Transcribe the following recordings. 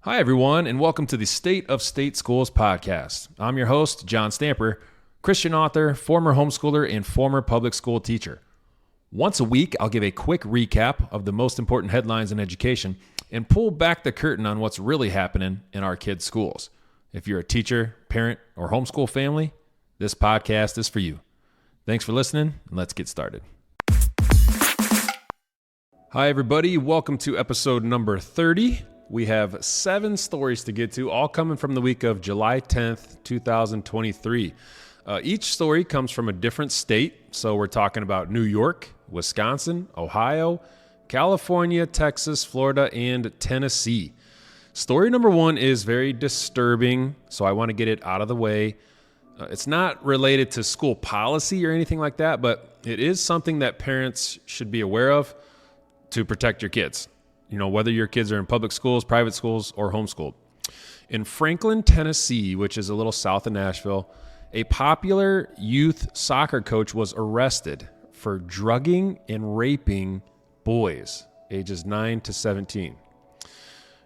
Hi, everyone, and welcome to the State of State Schools podcast. I'm your host, John Stamper, Christian author, former homeschooler, and former public school teacher. Once a week, I'll give a quick recap of the most important headlines in education and pull back the curtain on what's really happening in our kids' schools. If you're a teacher, parent, or homeschool family, this podcast is for you. Thanks for listening, and let's get started. Hi, everybody. Welcome to episode number 30. We have 7 stories to get to, all coming from the week of July 10th, 2023. Each story comes from a different state. So we're talking about New York, Wisconsin, Ohio, California, Texas, Florida, and Tennessee. Story number 1 is very disturbing, so I want to get it out of the way. It's not related to school policy or anything like that, but it is something that parents should be aware of to protect your kids. You know, whether your kids are in public schools, private schools, or homeschooled. In Franklin, Tennessee, which is a little south of Nashville, a popular youth soccer coach was arrested for drugging and raping boys ages 9 to 17.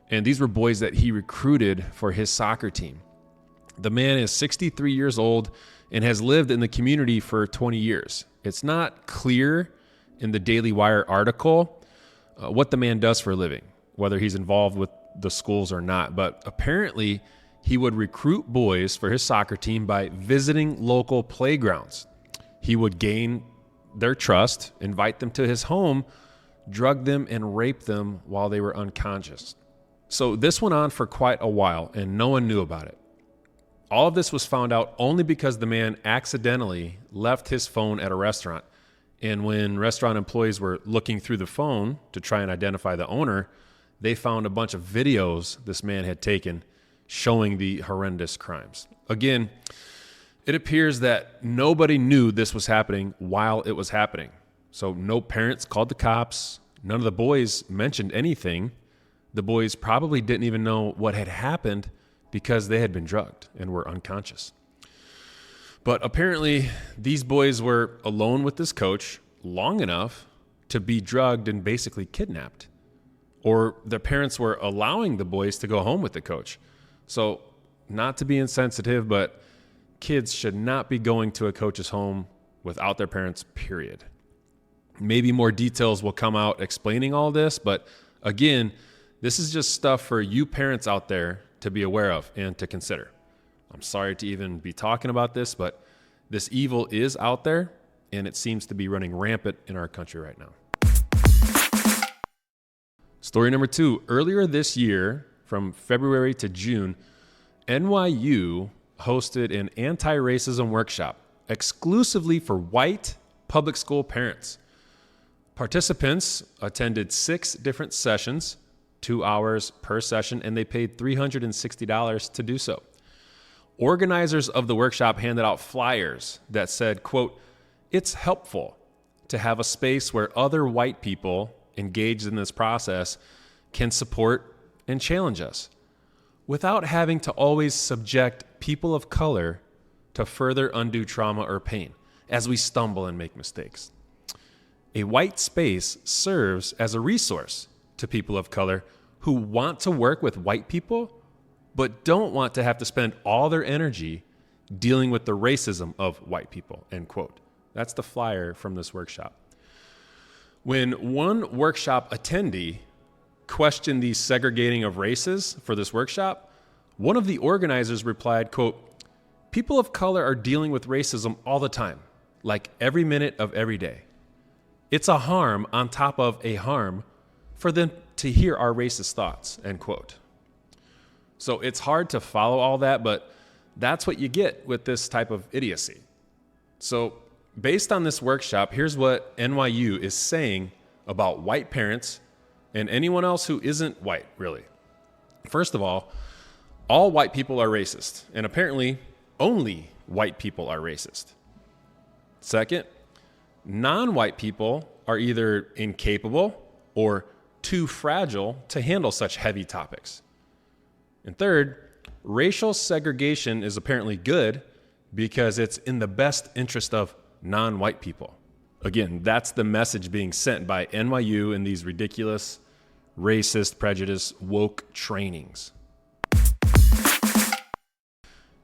And these were boys that he recruited for his soccer team. The man is 63 years old and has lived in the community for 20 years. It's not clear in the Daily Wire article what the man does for a living, whether he's involved with the schools or not. But apparently, he would recruit boys for his soccer team by visiting local playgrounds. He would gain their trust, invite them to his home, drug them, and rape them while they were unconscious. So this went on for quite a while, and no one knew about it. All of this was found out only because the man accidentally left his phone at a restaurant. And when restaurant employees were looking through the phone to try and identify the owner, they found a bunch of videos this man had taken showing the horrendous crimes. Again, it appears that nobody knew this was happening while it was happening. So no parents called the cops. None of the boys mentioned anything. The boys probably didn't even know what had happened because they had been drugged and were unconscious. But apparently, these boys were alone with this coach long enough to be drugged and basically kidnapped. Or their parents were allowing the boys to go home with the coach. So, not to be insensitive, but kids should not be going to a coach's home without their parents, period. Maybe more details will come out explaining all this, but again, this is just stuff for you parents out there to be aware of and to consider. I'm sorry to even be talking about this, but this evil is out there, and it seems to be running rampant in our country right now. Story number 2. Earlier this year, from February to June, NYU hosted an anti-racism workshop exclusively for white public school parents. Participants attended 6 different sessions, 2 hours per session, and they paid $360 to do so. Organizers of the workshop handed out flyers that said, quote, "It's helpful to have a space where other white people engaged in this process can support and challenge us without having to always subject people of color to further undue trauma or pain as we stumble and make mistakes. A white space serves as a resource to people of color who want to work with white people but don't want to have to spend all their energy dealing with the racism of white people," end quote. That's the flyer from this workshop. When one workshop attendee questioned the segregating of races for this workshop, one of the organizers replied, quote, "People of color are dealing with racism all the time, like every minute of every day. It's a harm on top of a harm for them to hear our racist thoughts," end quote. So it's hard to follow all that, but that's what you get with this type of idiocy. So based on this workshop, here's what NYU is saying about white parents and anyone else who isn't white, really. First of all white people are racist, and apparently only white people are racist. Second, non-white people are either incapable or too fragile to handle such heavy topics. And third, racial segregation is apparently good because it's in the best interest of non-white people. Again, that's the message being sent by NYU in these ridiculous, racist, prejudice, woke trainings.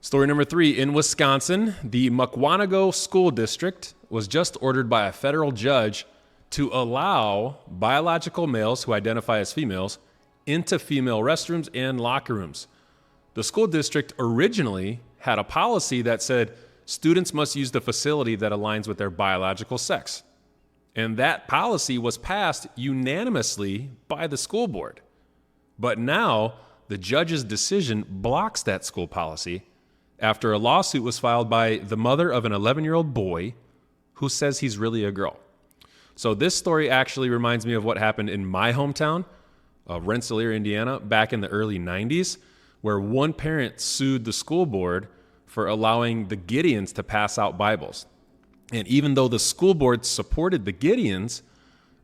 Story number 3, in Wisconsin, the Mukwonago School District was just ordered by a federal judge to allow biological males who identify as females into female restrooms and locker rooms. The school district originally had a policy that said students must use the facility that aligns with their biological sex. And that policy was passed unanimously by the school board. But now the judge's decision blocks that school policy after a lawsuit was filed by the mother of an 11-year-old boy who says he's really a girl. So this story actually reminds me of what happened in my hometown of Rensselaer, Indiana, back in the early 90s, where one parent sued the school board for allowing the Gideons to pass out Bibles. And even though the school board supported the Gideons,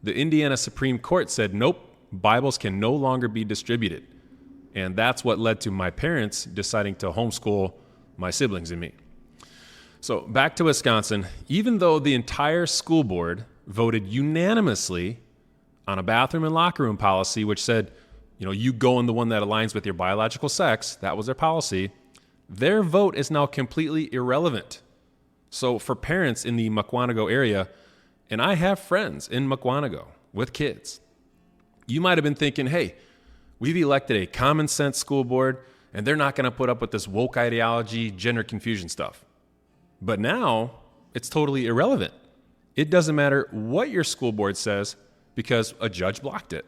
the Indiana Supreme Court said, nope, Bibles can no longer be distributed. And that's what led to my parents deciding to homeschool my siblings and me. So back to Wisconsin, even though the entire school board voted unanimously on a bathroom and locker room policy, which said, you go in the one that aligns with your biological sex, that was their policy, their vote is now completely irrelevant. So for parents in the Mukwonago area, and I have friends in Mukwonago with kids, you might have been thinking, hey, we've elected a common sense school board, and they're not going to put up with this woke ideology, gender confusion stuff. But now it's totally irrelevant. It doesn't matter what your school board says because a judge blocked it.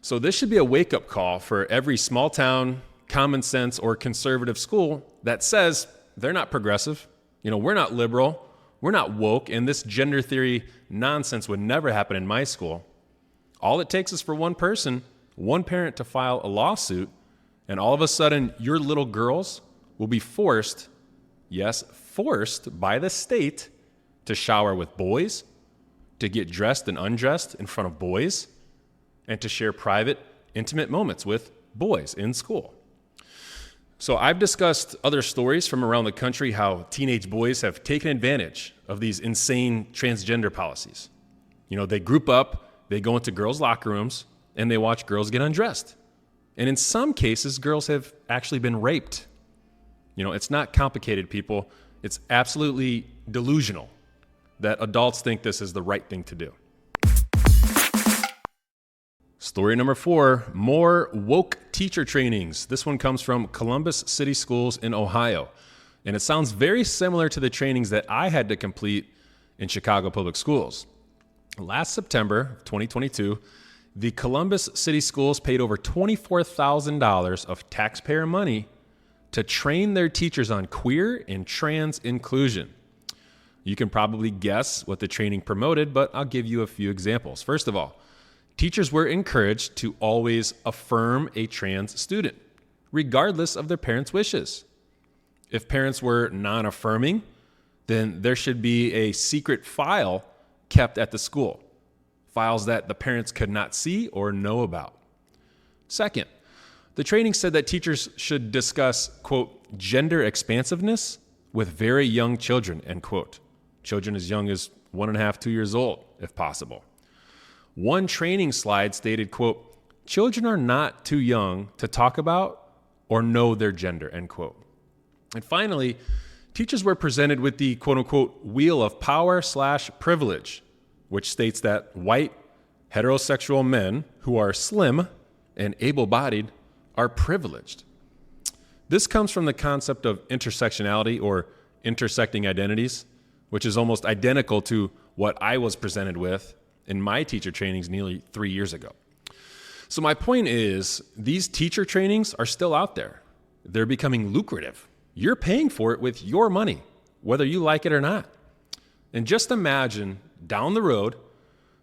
So this should be a wake-up call for every small town, common sense, or conservative school that says they're not progressive. We're not liberal. We're not woke. And this gender theory nonsense would never happen in my school. All it takes is for one person, one parent to file a lawsuit, and all of a sudden your little girls will be forced, yes, forced by the state to shower with boys, to get dressed and undressed in front of boys, and to share private, intimate moments with boys in school. So I've discussed other stories from around the country how teenage boys have taken advantage of these insane transgender policies. They group up, they go into girls' locker rooms, and they watch girls get undressed. And in some cases, girls have actually been raped. It's not complicated, people. It's absolutely delusional that adults think this is the right thing to do. Story number 4, more woke teacher trainings. This one comes from Columbus City Schools in Ohio. And it sounds very similar to the trainings that I had to complete in Chicago Public Schools. Last September 2022, the Columbus City Schools paid over $24,000 of taxpayer money to train their teachers on queer and trans inclusion. You can probably guess what the training promoted, but I'll give you a few examples. First of all, teachers were encouraged to always affirm a trans student, regardless of their parents' wishes. If parents were non-affirming, then there should be a secret file kept at the school, files that the parents could not see or know about. Second, the training said that teachers should discuss, quote, gender expansiveness with very young children, end quote. Children as young as 1.5, 2 years old, if possible. One training slide stated, quote, children are not too young to talk about or know their gender, end quote. And finally, teachers were presented with the quote unquote wheel of power / privilege, which states that white heterosexual men who are slim and able-bodied are privileged. This comes from the concept of intersectionality or intersecting identities, which is almost identical to what I was presented with in my teacher trainings nearly 3 years ago. So my point is, these teacher trainings are still out there. They're becoming lucrative. You're paying for it with your money, whether you like it or not. And just imagine down the road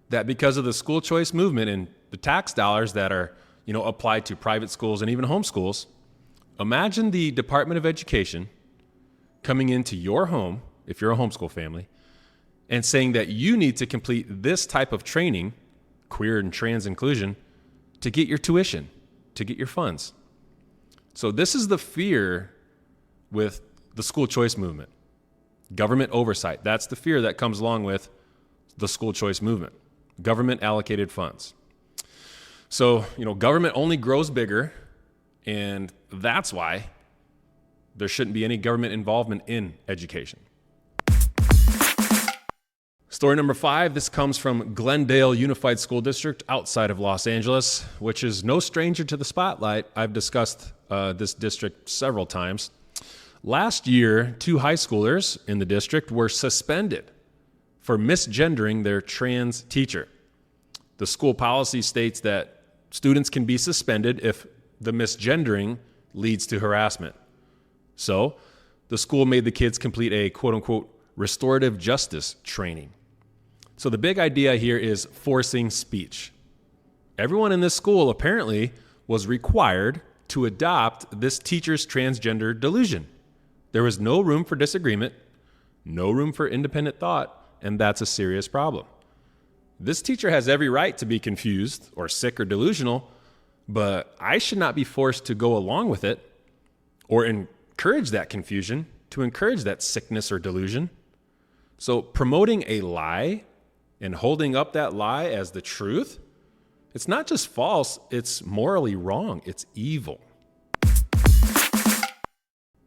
that because of the school choice movement and the tax dollars that are, applied to private schools and even homeschools, imagine the Department of Education coming into your home, if you're a homeschool family, and saying that you need to complete this type of training, queer and trans inclusion, to get your tuition, to get your funds. So this is the fear with the school choice movement. Government oversight, that's the fear that comes along with the school choice movement. Government allocated funds. So, government only grows bigger, and that's why There shouldn't be any government involvement in education. Story number 5, this comes from Glendale Unified School District outside of Los Angeles, which is no stranger to the spotlight. I've discussed this district several times. Last year, 2 high schoolers in the district were suspended for misgendering their trans teacher. The school policy states that students can be suspended if the misgendering leads to harassment. So the school made the kids complete a quote-unquote restorative justice training. So the big idea here is forcing speech. Everyone in this school apparently was required to adopt this teacher's transgender delusion. There was no room for disagreement, no room for independent thought, and that's a serious problem. This teacher has every right to be confused or sick or delusional, but I should not be forced to go along with it or encourage that confusion, to encourage that sickness or delusion. So promoting a lie and holding up that lie as the truth, it's not just false, it's morally wrong, it's evil.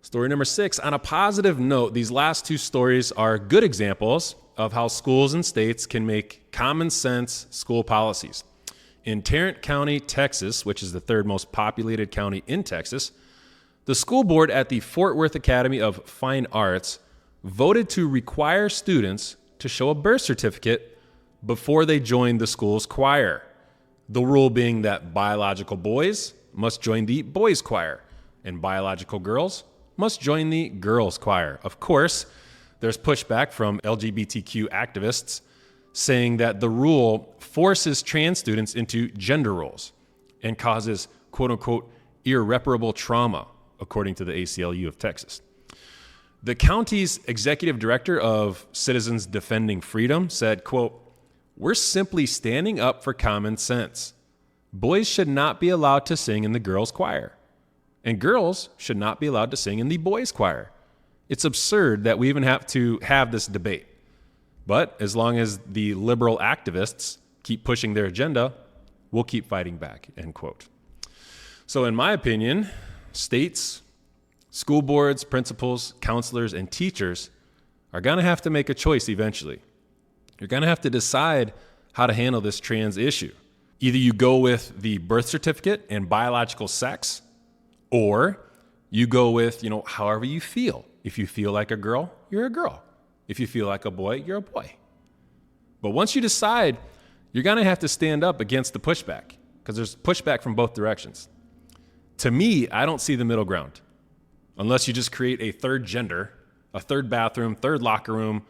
Story number 6, on a positive note, these last 2 stories are good examples of how schools and states can make common sense school policies. In Tarrant County, Texas, which is the 3rd most populated county in Texas, the school board at the Fort Worth Academy of Fine Arts voted to require students to show a birth certificate before they join the school's choir. The rule being that biological boys must join the boys' choir and biological girls must join the girls' choir. Of course, there's pushback from LGBTQ activists saying that the rule forces trans students into gender roles and causes quote-unquote irreparable trauma, according to the ACLU of Texas. The county's executive director of Citizens Defending Freedom said, quote, "We're simply standing up for common sense. Boys should not be allowed to sing in the girls' choir, and girls should not be allowed to sing in the boys' choir. It's absurd that we even have to have this debate. But as long as the liberal activists keep pushing their agenda, we'll keep fighting back," end quote. So in my opinion, states, school boards, principals, counselors, and teachers are going to have to make a choice eventually. You're going to have to decide how to handle this trans issue. Either you go with the birth certificate and biological sex, or you go with, however you feel. If you feel like a girl, you're a girl. If you feel like a boy, you're a boy. But once you decide, you're going to have to stand up against the pushback, because there's pushback from both directions. To me, I don't see the middle ground, unless you just create a 3rd gender, a 3rd bathroom, 3rd locker room,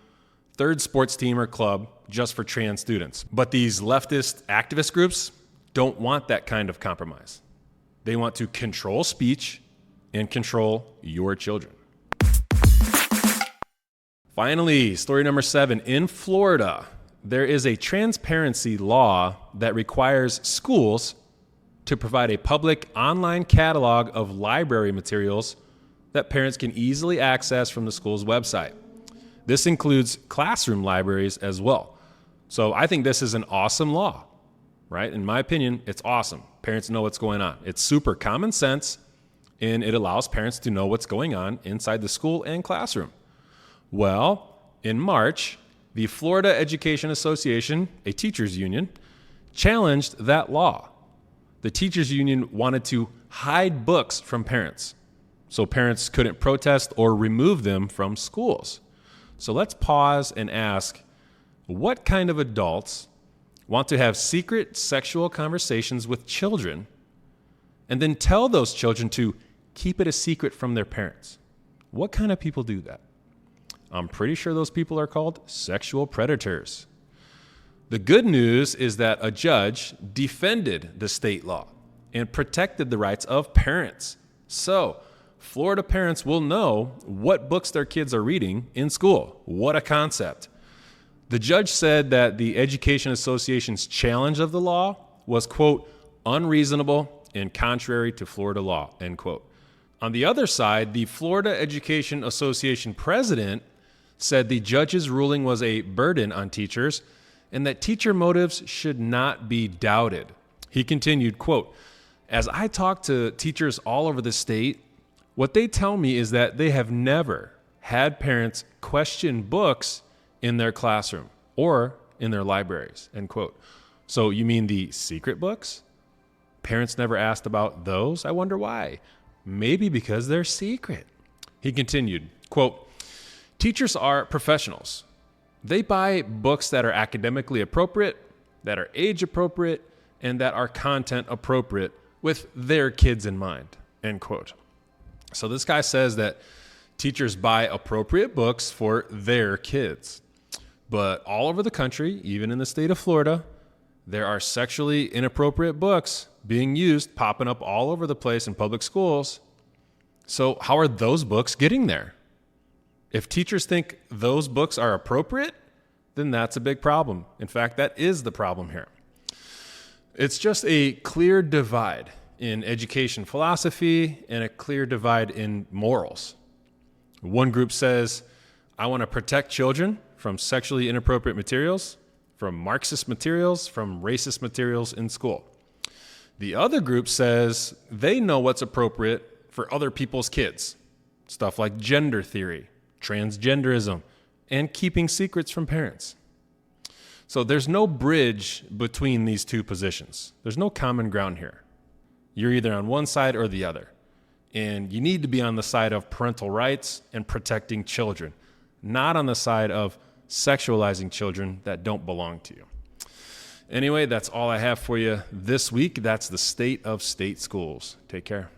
3rd sports team or club just for trans students. But these leftist activist groups don't want that kind of compromise. They want to control speech and control your children. Finally, story number 7. In Florida, there is a transparency law that requires schools to provide a public online catalog of library materials that parents can easily access from the school's website. This includes classroom libraries as well. So I think this is an awesome law, right? In my opinion, it's awesome. Parents know what's going on. It's super common sense, and it allows parents to know what's going on inside the school and classroom. Well, in March, the Florida Education Association, a teachers union, challenged that law. The teachers union wanted to hide books from parents, so parents couldn't protest or remove them from schools. So let's pause and ask, what kind of adults want to have secret sexual conversations with children and then tell those children to keep it a secret from their parents? What kind of people do that? I'm pretty sure those people are called sexual predators. The good news is that a judge defended the state law and protected the rights of parents. So Florida parents will know what books their kids are reading in school. What a concept. The judge said that the Education Association's challenge of the law was, quote, unreasonable and contrary to Florida law, end quote. On the other side, the Florida Education Association president said the judge's ruling was a burden on teachers and that teacher motives should not be doubted. He continued, quote, as I talk to teachers all over the state, What they tell me is that they have never had parents question books in their classroom or in their libraries, end quote. So you mean the secret books? Parents never asked about those? I wonder why. Maybe because they're secret. He continued, quote, teachers are professionals. They buy books that are academically appropriate, that are age appropriate, and that are content appropriate with their kids in mind, end quote. So this guy says that teachers buy appropriate books for their kids. But all over the country, even in the state of Florida, there are sexually inappropriate books being used, popping up all over the place in public schools. So how are those books getting there? If teachers think those books are appropriate, then that's a big problem. In fact, that is the problem here. It's just a clear divide in education philosophy and a clear divide in morals. One group says, I want to protect children from sexually inappropriate materials, from Marxist materials, from racist materials in school. The other group says they know what's appropriate for other people's kids, stuff like gender theory, transgenderism, and keeping secrets from parents. So there's no bridge between these two positions. There's no common ground here. You're either on one side or the other. And you need to be on the side of parental rights and protecting children, not on the side of sexualizing children that don't belong to you. Anyway, that's all I have for you this week. That's the state of state schools. Take care.